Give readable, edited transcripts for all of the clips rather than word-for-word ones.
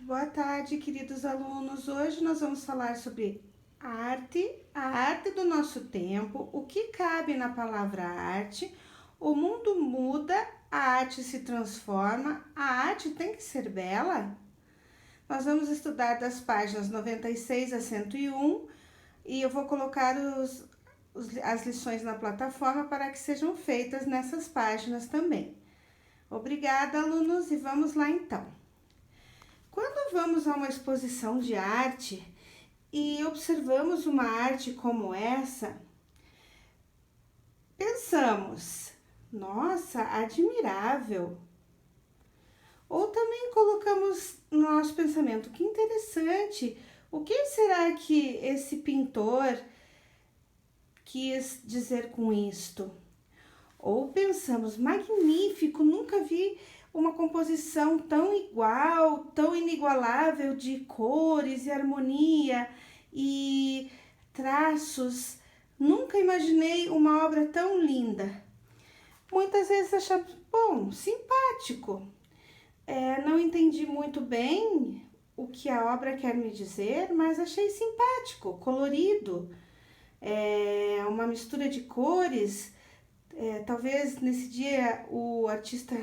Boa tarde, queridos alunos. Hoje nós vamos falar sobre a arte do nosso tempo, o que cabe na palavra arte. O mundo muda, a arte se transforma, a arte tem que ser bela. Nós vamos estudar das páginas 96 a 101 e eu vou colocar as lições na plataforma para que sejam feitas nessas páginas também. Obrigada, alunos, e vamos lá então. Quando vamos a uma exposição de arte e observamos uma arte como essa, pensamos, nossa, admirável. Ou também colocamos no nosso pensamento, que interessante, o que será que esse pintor quis dizer com isto? Ou pensamos, magnífico, nunca vi uma composição tão igual, tão inigualável de cores e harmonia e traços. Nunca imaginei uma obra tão linda. Muitas vezes achamos, bom, simpático. Não entendi muito bem o que a obra quer me dizer, mas achei simpático, colorido. Uma mistura de cores. Talvez nesse dia o artista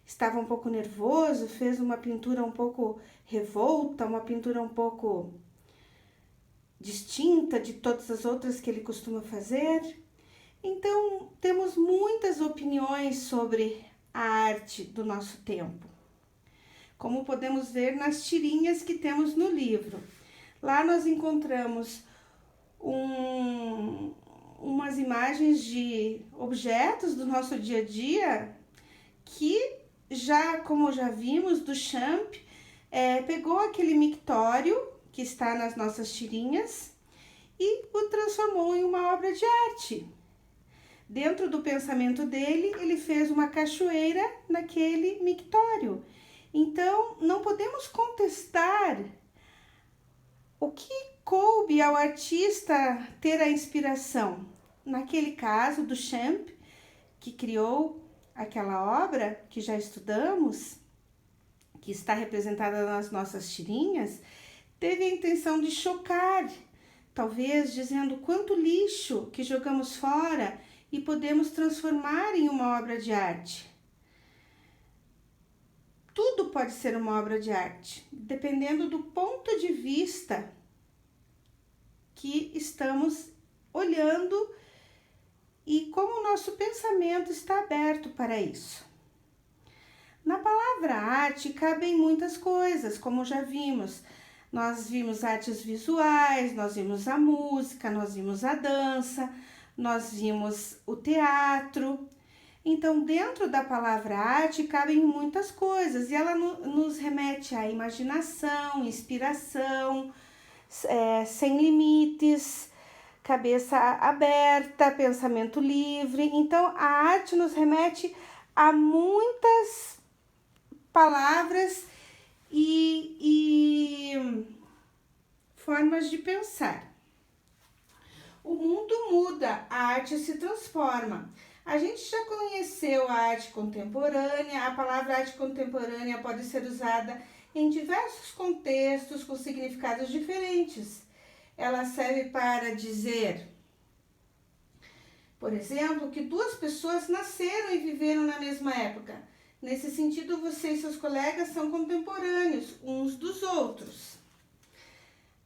estava um pouco nervoso, fez uma pintura um pouco revolta, uma pintura um pouco distinta de todas as outras que ele costuma fazer. Então, temos muitas opiniões sobre a arte do nosso tempo, como podemos ver nas tirinhas que temos no livro. Lá nós encontramos umas imagens de objetos do nosso dia a dia que, como já vimos, Duchamp pegou aquele mictório que está nas nossas tirinhas e o transformou em uma obra de arte. Dentro do pensamento dele, ele fez uma cachoeira naquele mictório. Então, não podemos contestar o que coube ao artista ter a inspiração. Naquele caso, Duchamp, que criou aquela obra que já estudamos, que está representada nas nossas tirinhas, teve a intenção de chocar, talvez dizendo quanto lixo que jogamos fora e podemos transformar em uma obra de arte. Tudo pode ser uma obra de arte, dependendo do ponto de vista que estamos olhando e como o nosso pensamento está aberto para isso. Na palavra arte cabem muitas coisas, como já vimos. Nós vimos artes visuais, nós vimos a música, nós vimos a dança, nós vimos o teatro. Então, dentro da palavra arte cabem muitas coisas e ela nos remete à imaginação, inspiração, sem limites, cabeça aberta, pensamento livre. Então, a arte nos remete a muitas palavras e formas de pensar. O mundo muda, a arte se transforma. A gente já conheceu a arte contemporânea. A palavra arte contemporânea pode ser usada em diversos contextos com significados diferentes. Ela serve para dizer, por exemplo, que duas pessoas nasceram e viveram na mesma época. Nesse sentido, você e seus colegas são contemporâneos uns dos outros.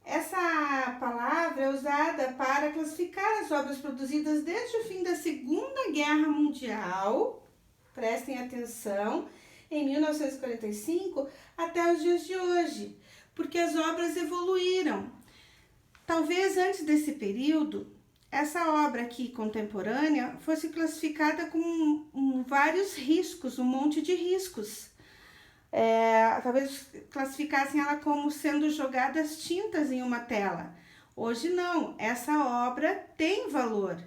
Essa palavra é usada para classificar as obras produzidas desde o fim da Segunda Guerra Mundial, prestem atenção, em 1945 até os dias de hoje, porque as obras evoluíram. Talvez antes desse período, essa obra aqui contemporânea fosse classificada com vários riscos, um monte de riscos. Talvez classificassem ela como sendo jogadas tintas em uma tela. Hoje não, essa obra tem valor.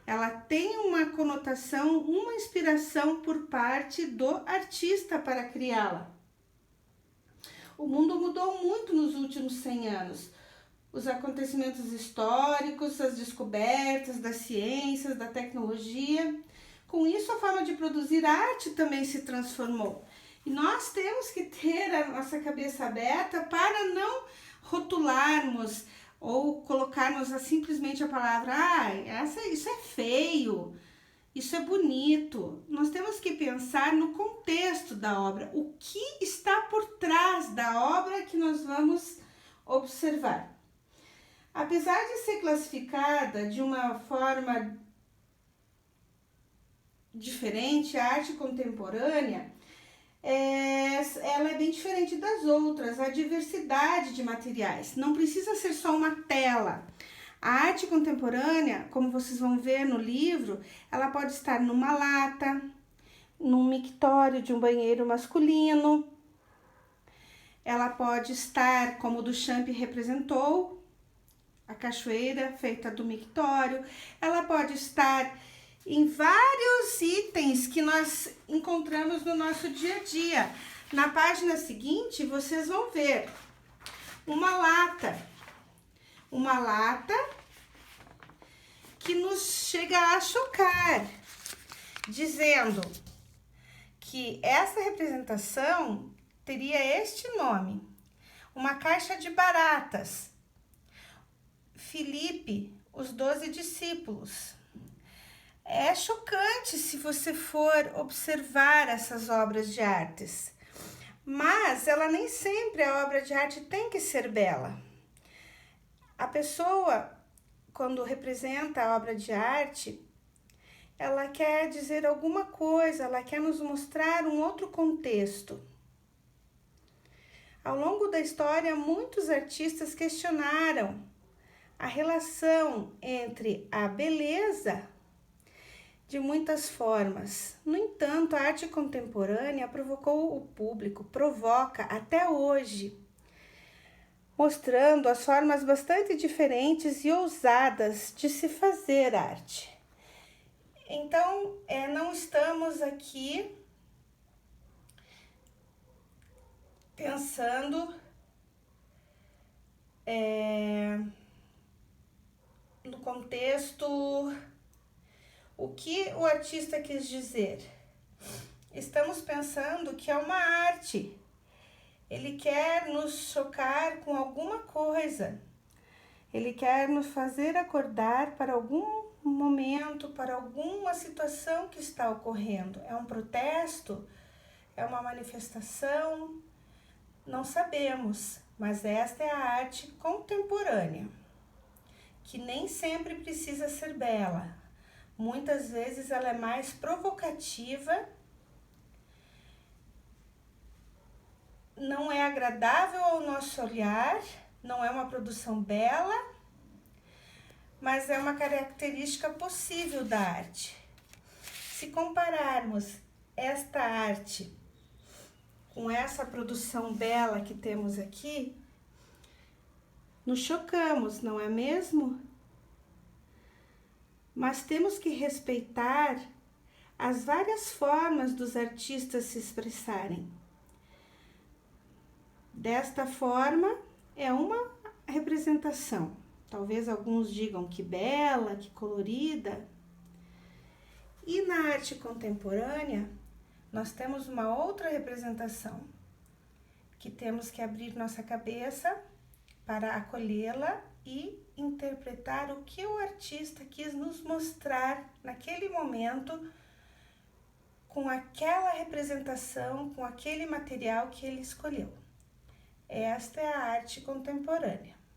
Ela tem uma conotação, uma inspiração por parte do artista para criá-la. O mundo mudou muito nos últimos 100 anos. Os acontecimentos históricos, as descobertas das ciências, da tecnologia. Com isso, a forma de produzir arte também se transformou. E nós temos que ter a nossa cabeça aberta para não rotularmos ou colocarmos simplesmente a palavra, isso é feio, isso é bonito. Nós temos que pensar no contexto da obra, o que está por trás da obra que nós vamos observar. Apesar de ser classificada de uma forma diferente, a arte contemporânea, ela é bem diferente das outras, a diversidade de materiais. Não precisa ser só uma tela. A arte contemporânea, como vocês vão ver no livro, ela pode estar numa lata, num mictório de um banheiro masculino. Ela pode estar, como o Duchamp representou, a cachoeira feita do mictório. Ela pode estar em vários itens que nós encontramos no nosso dia a dia. Na página seguinte, vocês vão ver uma lata que nos chega a chocar, dizendo que essa representação teria este nome: uma caixa de baratas. Filipe, os 12 discípulos. É chocante se você for observar essas obras de artes, mas ela nem sempre, a obra de arte tem que ser bela. A pessoa, quando representa a obra de arte, ela quer dizer alguma coisa, ela quer nos mostrar um outro contexto. Ao longo da história, muitos artistas questionaram a relação entre a beleza de muitas formas. No entanto, a arte contemporânea provoca até hoje, mostrando as formas bastante diferentes e ousadas de se fazer arte. Então, não estamos aqui pensando no contexto, o que o artista quis dizer. Estamos pensando que é uma arte. Ele quer nos chocar com alguma coisa. Ele quer nos fazer acordar para algum momento, para alguma situação que está ocorrendo. É um protesto? É uma manifestação? Não sabemos, mas esta é a arte contemporânea, que nem sempre precisa ser bela. Muitas vezes ela é mais provocativa, não é agradável ao nosso olhar, não é uma produção bela, mas é uma característica possível da arte. Se compararmos esta arte com essa produção bela que temos aqui, nos chocamos, não é mesmo? Mas temos que respeitar as várias formas dos artistas se expressarem. Desta forma, é uma representação. Talvez alguns digam que bela, que colorida. E na arte contemporânea, nós temos uma outra representação, que temos que abrir nossa cabeça para acolhê-la e interpretar o que o artista quis nos mostrar naquele momento, com aquela representação, com aquele material que ele escolheu. Esta é a arte contemporânea.